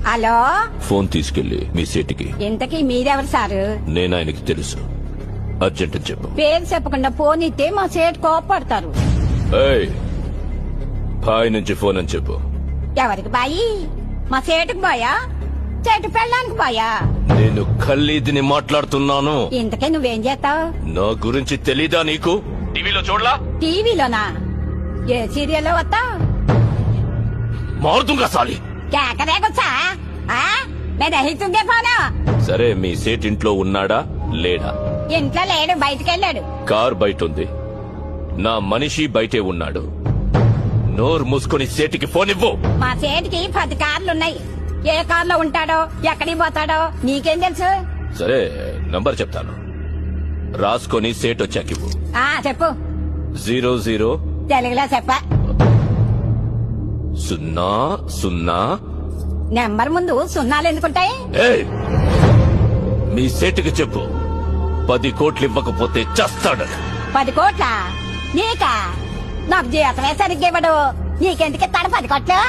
Hello, phone తీసుకెళ్లి మీ సేటికి. ఇంతకీ మీరెవరు సారు? నేను ఆయనకి తెలుసు. అర్జెంట్ అని చెప్పు. పేరు చెప్పకుండా ఫోన్ ఇస్తే మా సేటు కోపడతారు. బాయ్ నుంచి ఫోన్ అని చెప్పు. ఎవరికి బాయి? మా సేటుకు బాయా, చెట్టు పెళ్ళానికి బాయా? నేను ఖల్లీదిని మాట్లాడుతున్నాను. ఇంతకే నువ్వేం చేస్తావు? నా గురించి తెలీదా నీకు? టీవీలో చూడలా? టీవీలోనా? ఏ సీరియల్లో వస్తావు? మారుతుంగా సాలి. కేకరేకొచ్చా? నేను రహితుందే ఫోను. సరే, మీ సేట్ ఇంట్లో ఉన్నాడా లేడా? ఇంట్లో లేడు, బయటకెళ్ళాడు. కార్ బయట ఉంది. నా మనిషి బయటే ఉన్నాడు. నోరు మూసుకొని సేటికి ఫోన్ ఇవ్వు. మా సేటికి 10 కార్లున్నాయి. ఏ కార్లో ఉంటాడో, ఎక్కడికి పోతాడో నీకేం తెలుసు? సరే, నంబర్ చెప్తాను, రాసుకొని సేట్ వచ్చాకివ్వు. చెప్పు. 00 తెలుగులో చెప్ప. 00. నెంబర్ ముందు సున్నాలు ఎందుకుంటాయి? మీ సేటుకి చెప్పు, 10 కోట్లు ఇవ్వకపోతే చస్తాడు. 10 కోట్ల? నీకా? నాకు జీతమే సరిగ్గా ఇవ్వడు. నీకెందుకు ఇస్తాడు 10 కోట్లు?